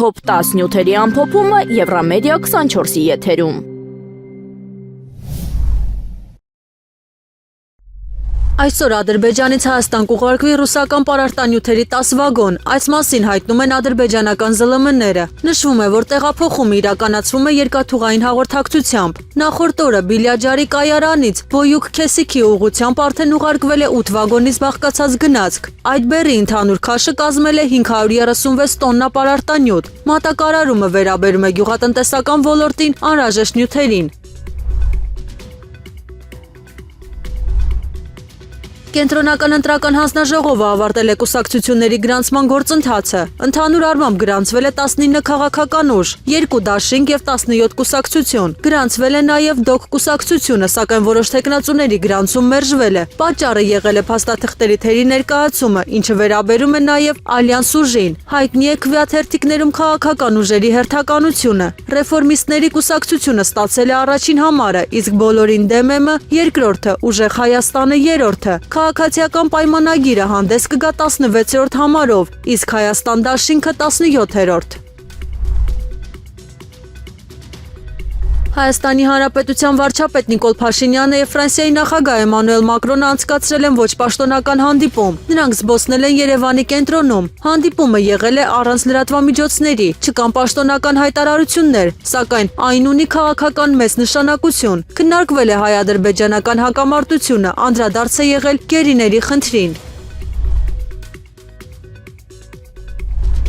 Թոփ 10 նյութերի ամփոփումը Եվրամեդիա 24-ի եթերում։ Այսօր Ադրբեջանից Հայաստան կուղարկվի ռուսական պարարտանյութերի 10 վագոն, այս մասին հայտնում են ադրբեջանական ԶԼՄ-ները։ Նշվում է, որ տեղափոխումը իրականացվում է երկաթուղային հաղորդակցությամբ։ Նախորդ օրը Բիլյաջարի կայարանից Բոյուկ Քեսիքի ուղղությամբ արդեն ուղարկվել է 8 վագոնից բաղկացած գնացք։ Այդ բեռի ընդհանուր քաշը կազմել է 536 տոննա պարարտանյութ։ Մատակարարումը վերաբերում է գյուղատնտեսական ոլորտին անհրաժեշտ նյութերին։ Կենտրոնական ընտրական հանձնաժողովը ավարտել է կուսակցությունների գրանցման գործընթացը։ Ընդհանուր առմամբ գրանցվել է 19 քաղաքական ուժ, 2 դաշինք եւ 17 կուսակցություն։ Գրանցվել է նաեւ ԴՕԿ կուսակցությունը, սակայն որոշ թեկնածուների գրանցում մերժվել է։ Պատճառը եղել է փաստաթղթերի թերի ներկայացումը, ինչը վերաբերում է նաեւ Ալյանս ուժին։ Հայտնի է քվեաթերթիկներում քաղաքական ուժերի հերթականությունը։ Ռեֆորմիստների կուսակցությունը ստացել է առաջին համարը, իսկ բոլորին դեմ ԵՄ երկրորդը, Ուժեղ Հայաստանը երրորդը։ Քաղաքացիական պայմանագիրը հանդես կգա 16-րդ համարով, իսկ Հայաստան դաշինքը 17-րդ։ Հայաստանի Հանրապետության վարչապետ Նիկոլ Փաշինյանը եւ Ֆրանսիայի նախագահ Էմանուել Մակրոնը անցկացրել են ոչ պաշտոնական հանդիպում։ Նրանք զբոսնել են Երևանի կենտրոնում։ Հանդիպումը եղել է առանց լրատվամիջոցների, չկան պաշտոնական հայտարարություններ, սակայն այն ունի քաղաքական մեծ նշանակություն։ Քննարկվել է հայ-ադրբեջանական հակամարտությունը, անդրադարձ է եղել գերիների խնդրին։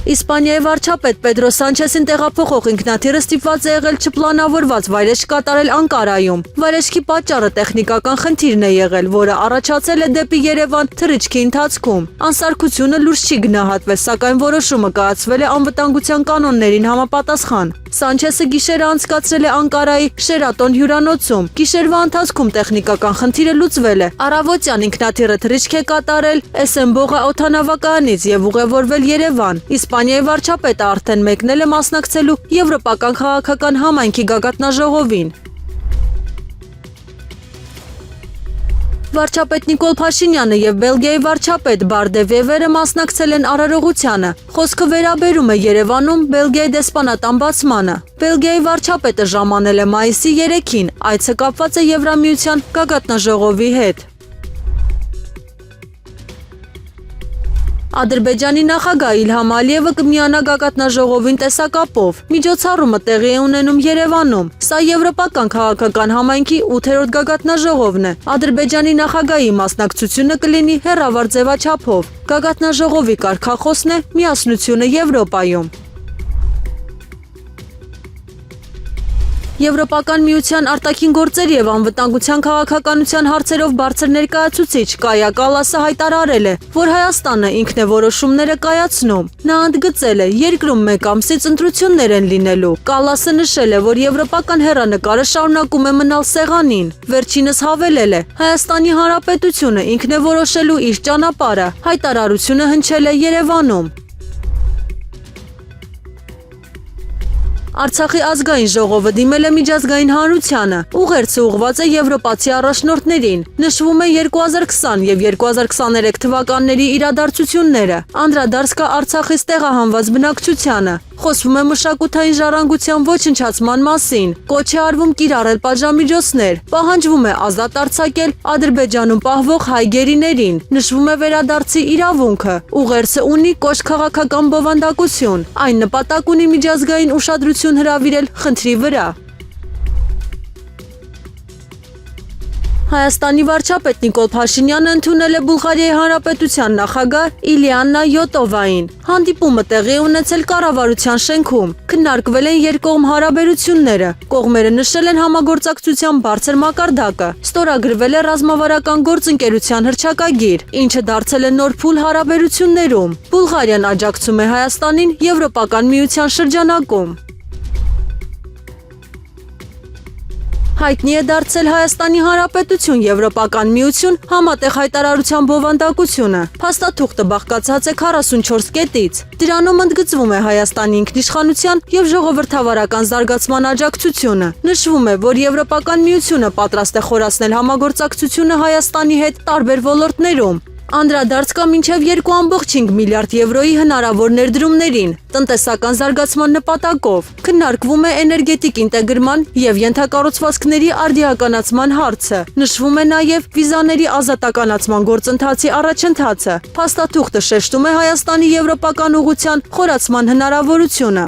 Իսպանիայի վարչապետ Պեդրո Սանչեսին տեղափոխող ինքնաթիռը ստիպված է եղել չպլանավորված վայրեջք կատարել Անկարայում։ Վայրեջքի պատճառը տեխնիկական խնդիրն է եղել, որը առաջացել է դեպի Երևան թռիչքի ընթացքում։ Անսարքությունը լուրջ չի գնահատվել, սակայն որոշումը կայացվել է անվտանգության կանոններին համապատասխան։ Սանչեսը գիշերը անցկացրել է Անկարայի Շերատոն հյուրանոցում։ Գիշերվա ընթացքում տեխնիկական խնդիրը լուծվել է։ Առավոտյան ինքնաթիռը թռիչք է կատարել Էսենբողա օդանավակայանից եւ ուղևորվել Երևան։ Իսպանիայի վարչապետը արդեն մեկնել է մասնակցելու Եվրոպական քաղաքական համայնքի գագաթնաժողովին։ Վարչապետ Նիկոլ Փաշինյանը եւ Բելգիայի վարչապետ Բարդե Վևերը մասնակցել են արարողությանը։ Խոսքը վերաբերում է Երևանում Բելգիայի դեսպանատան բացմանը։ Բելգիայի վարչապետը ժամանել է մայիսի 3-ին, այցը կապված է Եվրամիության գագաթնաժողովի հետ։ Ադրբեջանի նախագահ Իլհամ Ալիևը կմիանա գագաթնաժողովին տեսակապով։ Միջոցառումը տեղի է ունենում Երևանում։ Սա Եվրոպական քաղաքական համայնքի 8-րդ գագաթնաժողովն է։ Ադրբեջանի նախագահի մասնակցությունը կլինի հեռավար ձևաչափով։ Գագաթնաժողովի կարգախոսն է միասնությունը Եվրոպայում։ Եվրոպական միության արտաքին գործերի եւ անվտանգության քաղաքականության հարցերով բարձր ներկայացուցիչ Կայա Կալասը հայտարարել է, որ Հայաստանը ինքն է որոշումները կայացնում։ Նա ընդգծել է, երկրում մեկ ամսից ընտրություններ են լինելու։ Կալասը նշել է, որ եվրոպական հեռանկարը շարունակում է մնալ սեղանին։ Վերջինս հավելել է, Հայաստանի Հանրապետությունը ինքն է որոշելու իր ճանապարհը։ Հայտարարությունը հնչել է Երևանում։ Արցախի ազգային ժողովը դիմել է միջազգային հանրությանը։ Ուղերձը ուղղված է եվրոպացի առաջնորդներին։ Նշվում է 2020 եւ 2023 թվականների իրադարձությունները։ Անդրադարձ կա Արցախից տեղահանված բնակչությանը։ Խոսվում է մշակութային ժառանգության ոչնչացման մասին։ Կոչ է արվում կիրառել պատժամիջոցներ։ Պահանջվում է ազատ արձակել Ադրբեջանում պահվող հայ գերիներին։ Նշվում է վերադարձի իրավունքը։ Ուղերձը ունի կոշտ քաղաքական բովանդակություն։ Այն նպատակ ունի միջազգային ուշադրություն հրավիրել խնդրի վրա։ Հայաստանի վարչապետ Նիկոլ Փաշինյանը ընդունել է Բուլղարիայի Հանրապետության նախագահ Իլիանա Յոտովային։ Հանդիպումը տեղի է ունեցել կառավարության շենքում։ Քննարկվել են երկկողմ հարաբերությունները։ Կողմերը նշել են համագործակցության բարձր մակարդակը։ Ստորագրվել է ռազմավարական գործընկերության հռչակագիր, ինչը դարձել է նոր փուլ հարաբերություններում։ Բուլղարիան աջակցում է Հայաստանին Եվրոպական միության շրջանակում։ Հայտնի է դարձել Հայաստանի Հանրապետություն Եվրոպական միություն համատեղ հայտարարության բովանդակությունը։ Փաստաթուղթը բաղկացած է 44 կետից։ Դրանում ընդգծվում է Հայաստանի ինքնիշխանության եւ ժողովրդավարական զարգացման աջակցությունը։ Նշվում է, որ Եվրոպական միությունը պատրաստ է խորացնել համագործակցությունը Հայաստանի հետ տարբեր ոլորտներում։ Անդրադարձ կա մինչև 2.5 միլիարդ եվրոյի հնարավոր ներդրումներին, տնտեսական զարգացման նպատակով։ Քննարկվում է էներգետիկ ինտեգրման և ենթակառուցվածքների արդիականացման հարցը։ Նշվում է նաև վիզաների ազատականացման գործընթացի առաջընթացը։ Փաստաթուղթը շեշտում է Հայաստանի եվրոպական ուղղության խորացման հնարավորությունը։